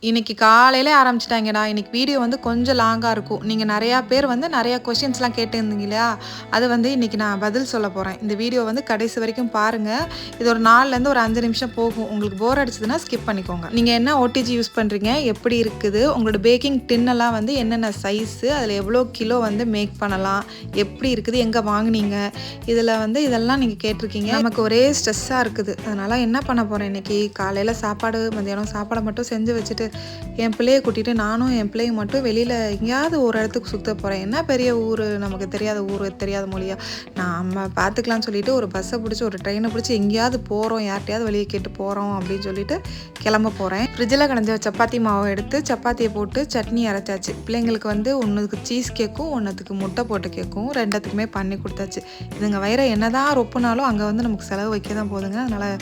இன்னைக்கு காலையிலே ஆரம்பிச்சுட்டாங்கடா. இன்னைக்கு வீடியோ வந்து கொஞ்சம் லாங்கா இருக்கும். நீங்க நெறையா பேர் வந்து நெறையா கொஸ்டின்ஸ்லாம் கேட்டிருந்தீங்க இல்லையா? அது வந்து இன்னைக்கு நான் பதில் சொல்ல போறேன். இந்த வீடியோ வந்து கடைசி வரைக்கும் பாருங்க. இது ஒரு 4லேருந்து ஒரு 5 நிமிஷம் போகும். உங்களுக்கு போர் அடிச்சதுன்னா ஸ்கிப் பண்ணிக்கோங்க. நீங்க என்ன ஓடிஜி யூஸ் பண்றீங்க? எப்படி இருக்குது? உங்களோட பேக்கிங் டின்னெல்லாம் வந்து என்னென்ன சைஸு? அதில எவ்வளோ கிலோ வந்து மேக் பண்ணலாம்? எப்படி இருக்குது? எங்க வாங்குனீங்க? இதில வந்து இதெல்லாம் நீங்க கேட்டிருக்கீங்க. நமக்கு ஒரே ஸ்ட்ரெஸ்ஸா இருக்குது. அதனால என்ன பண்ண போறேன் இன்னைக்கு, காலையில சாப்பாடு, மதியானம் சாப்பாட மட்டும் செஞ்சு வச்சுட்டு என் பிள்ளைய கூட்டிட்டு நானும் என் பிள்ளையும் மட்டும் வெளியில் எங்கேயாவது ஒரு இடத்துக்கு சுற்ற போகிறேன். என்ன பெரிய ஊர், நமக்கு தெரியாத ஊர், தெரியாத மொழியா, நம்ம பார்த்துக்கலாம்னு சொல்லிட்டு ஒரு பஸ்ஸை பிடிச்சி ஒரு ட்ரெயினை பிடிச்சி எங்கேயாவது போகிறோம், யார்ட்டையாவது வெளியே கேட்டு போகிறோம் அப்படின்னு சொல்லிட்டு கிளம்ப போகிறேன். ஃப்ரிட்ஜில் கிடஞ்ச சப்பாத்தி மாவை எடுத்து சப்பாத்தியை போட்டு சட்னி அரைச்சாச்சு. பிள்ளைங்களுக்கு வந்து ஒன்றுக்கு சீஸ் கேக்கும், ஒன்றுத்துக்கு முட்டை போட்டு கேக்கும், ரெண்டுத்துக்குமே பண்ணி கொடுத்தாச்சு. இதுங்க வயிறை என்னதான் ரொப்புனாலும் அங்கே வந்து நமக்கு செலவு வைக்க தான் போதுங்க. அதனால்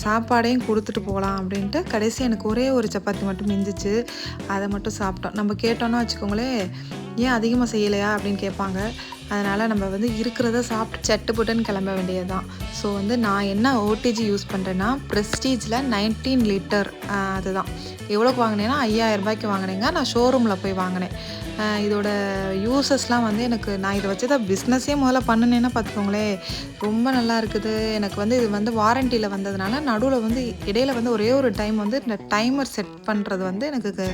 சாப்பாடையும் கொடுத்துட்டு போகலாம் அப்படின்ட்டு கடைசி எனக்கு ஒரே ஒரு சப்பாத்தி மட்டும் மிஞ்சிச்சு. அதை மட்டும் சாப்பிட்டோம். நம்ம கேட்டோன்னா வச்சுக்கோங்களேன், ஏன் அதிகமாக செய்யலையா அப்படின்னு கேட்பாங்க. அதனால் நம்ம வந்து இருக்கிறத சாப்பிட்டு சட்டுப்புட்டுன்னு கிளம்ப வேண்டியது தான். ஸோ வந்து நான் என்ன ஓடிஜி யூஸ் பண்ணுறேன்னா, ப்ரெஸ்டீஜில் 19 லிட்டர் அதுதான். எவ்வளோக்கு வாங்கினேன்னா 5000 ரூபாய்க்கு வாங்கினேங்க. நான் ஷோரூமில் போய் வாங்கினேன். இதோட யூசஸ்லாம் வந்து எனக்கு, நான் இதை வச்சு தான் பிஸ்னஸே முதல்ல பண்ணினேன்னா பார்த்துக்கோங்களேன். ரொம்ப நல்லா இருக்குது. எனக்கு வந்து இது வந்து வாரண்டியில் வந்ததுனால நடுவில் வந்து இடையில வந்து ஒரே ஒரு டைம் வந்து இந்த டைமர் செட் பண்ணுறது வந்து எனக்கு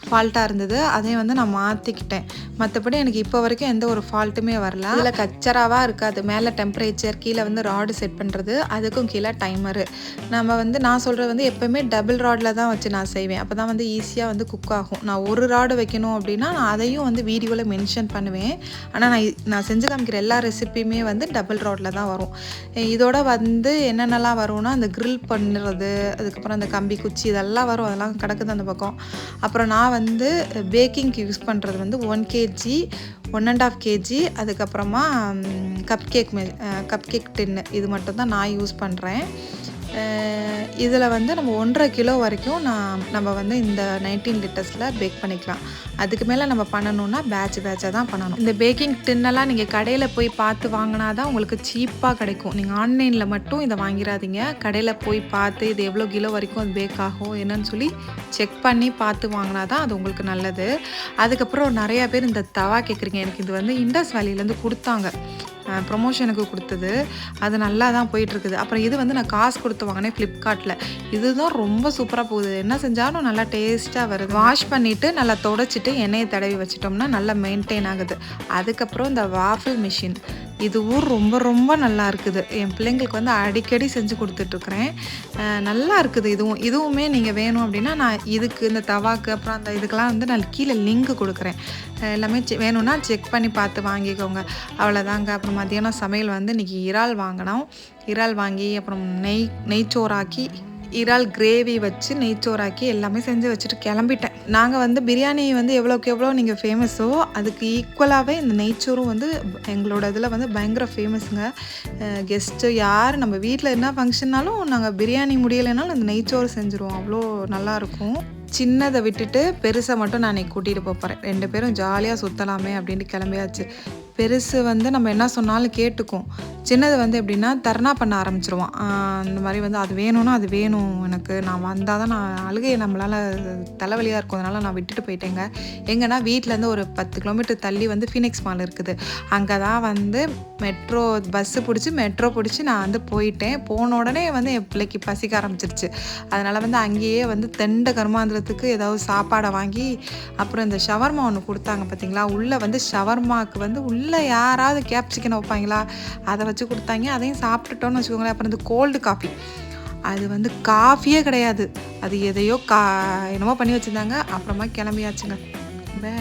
ஃபால்ட்டாக இருந்தது. அதையும் வந்து நான் மாற்றிக்கிட்டேன். மற்றபடி எனக்கு இப்போ வரைக்கும் எந்த ஒரு ஃபால்ட்டுமே வரல. இதில் கச்சராவாக இருக்காது. மேலே டெம்பரேச்சர், கீழே வந்து ராடு செட் பண்ணுறது, அதுக்கும் கீழே டைமரு. நம்ம வந்து நான் சொல்கிறது வந்து எப்போயுமே டபுள் ராடில் தான் வச்சு நான் செய்வேன். அப்போ தான் வந்து ஈஸியாக வந்து குக் ஆகும். நான் ஒரு ராடு வைக்கணும் அப்படின்னா நான் அதையும் வந்து வீடியோவில் மென்ஷன் பண்ணுவேன். ஆனால் நான் செஞ்சு காமிக்கிற எல்லா ரெசிப்பியுமே வந்து டபுள் ராடில் தான் வரும். இதோட வந்து என்னென்னலாம் வரும்னா, அந்த க்ரில் பண்ணுறது, அதுக்கப்புறம் அந்த கம்பி குச்சி இதெல்லாம் வரும். அதெல்லாம் கிடக்குது அந்த பக்கம். அப்புறம் நான் வந்து பேக்கிங்க்கு யூஸ் பண்ணுறது வந்து 1 kg 1.5 kg, அதுக்கப்புறமா கப் கேக் டின்னு, இது மட்டும் தான் நான் யூஸ் பண்ணுறேன். இதில் வந்து நம்ம 1.5 கிலோ வரைக்கும் நம்ம வந்து இந்த 19 லிட்டர்ஸில் பேக் பண்ணிக்கலாம். அதுக்கு மேலே நம்ம பண்ணணுன்னா பேட்சாக தான் பண்ணணும். இந்த பேக்கிங் டின்னெல்லாம் நீங்கள் கடையில் போய் பார்த்து வாங்கினா தான் உங்களுக்கு சீப்பாக கிடைக்கும். நீங்கள் ஆன்லைனில் மட்டும் இதை வாங்கிடாதீங்க. கடையில் போய் பார்த்து இது எவ்வளோ கிலோ வரைக்கும் அது பேக் ஆகும் என்னன்னு சொல்லி செக் பண்ணி பார்த்து வாங்கினா தான் அது உங்களுக்கு நல்லது. அதுக்கப்புறம் நிறையா பேர் இந்த தவா கேட்குறீங்க. எனக்கு இது வந்து இண்டஸ் வேலியிலேருந்து கொடுத்தாங்க, ப்ரொமோஷனுக்கு கொடுத்தது. அது நல்லா தான் போயிட்டுருக்குது. அப்புறம் இது வந்து நான் காசு கொடுத்து வாங்கினேன் ஃப்ளிப்கார்ட்டில். இதுதான் ரொம்ப சூப்பராக போகுது. என்ன செஞ்சாலும் நல்லா டேஸ்ட்டாக வருது. வாஷ் பண்ணிவிட்டு நல்லா துடைச்சிட்டு எண்ணெயை தடவி வச்சிட்டோம்னா நல்லா மெயின்டைன் ஆகுது. அதுக்கப்புறம் இந்த வாஃபில் மிஷின், இதுவும் ரொம்ப ரொம்ப நல்லா இருக்குது. என் பிள்ளைங்களுக்கு வந்து அடிக்கடி செஞ்சு கொடுத்துட்ருக்குறேன். நல்லா இருக்குது. இதுவுமே நீங்கள் வேணும் அப்படின்னா நான் இதுக்கு, இந்த தவாக்கு, அப்புறம் அந்த இதுக்கெல்லாம் வந்து நான் கீழே லிங்க் கொடுக்குறேன். எல்லாமே வேணும்னா செக் பண்ணி பார்த்து வாங்கிக்கோங்க. அவ்வளோதாங்க. அப்புறம் மதியானம் சமையல் வந்து இன்றைக்கி இறால் வாங்கினோம். இறால் வாங்கி அப்புறம் நெய்ச்சோறாக்கி, இறால் கிரேவி வச்சு நெய்ச்சோறாக்கி எல்லாமே செஞ்சு வச்சுட்டு கிளம்பிட்டேன். நாங்கள் வந்து பிரியாணி வந்து எவ்வளோக்கு எவ்வளோ நீங்கள் ஃபேமஸோ அதுக்கு ஈக்குவலாகவே இந்த நெய்ச்சோறும் வந்து எங்களோட இதில் வந்து பயங்கர ஃபேமஸுங்க. கெஸ்ட்டு யார் நம்ம வீட்டில் என்ன ஃபங்க்ஷன்னாலும் நாங்கள் பிரியாணி முடியலைனாலும் அந்த நெய்ச்சோறு செஞ்சுருவோம். அவ்வளோ நல்லாயிருக்கும். சின்னதை விட்டுட்டு பெருசை மட்டும் நான் இன்றைக்கி கூட்டிகிட்டு போகிறேன். 2 பேரும் ஜாலியாக சுற்றலாமே அப்படின்ட்டு கிளம்பியாச்சு. பெருசு வந்து நம்ம என்ன சொன்னாலும் கேட்டுக்கும். சின்னது வந்து எப்படின்னா தர்ணா பண்ண ஆரம்பிச்சிருவான். அந்த மாதிரி வந்து அது வேணும்னா அது வேணும் எனக்கு, நான் வந்தால் தான், நான் அழுகையை நம்மளால் தலைவலியாக இருக்கும், அதனால் நான் விட்டுட்டு போயிட்டேங்க. எங்கன்னா வீட்டிலேருந்து ஒரு 10 கிலோமீட்டர் தள்ளி வந்து ஃபீனிக்ஸ் மால் இருக்குது. அங்கே தான் வந்து பஸ்ஸு பிடிச்சி நான் வந்து போயிட்டேன். போன உடனே வந்து என் பிள்ளைக்கு பசிக்க ஆரம்பிச்சிருச்சு. அதனால் வந்து அங்கேயே வந்து தெண்ட கருமாந்திரத்துக்கு ஏதாவது சாப்பாடை வாங்கி, அப்புறம் இந்த ஷவர்மா ஒன்று கொடுத்தாங்க பார்த்தீங்களா, உள்ளே வந்து ஷவர்மாவுக்கு வந்து உள்ளே யாராவது கேப்சிக்கன் வைப்பாங்களா, அதை வச்சு கொடுத்தாங்க. அதையும் சாப்பிட்டுட்டோன்னு வச்சுக்கோங்களேன். அப்புறம் இந்த கோல்டு காஃபி, அது வந்து காஃபியே கிடையாது, அது எதையோ என்னமோ பண்ணி வச்சுருந்தாங்க. அப்புறமா கிளம்பியாச்சுங்க. பை.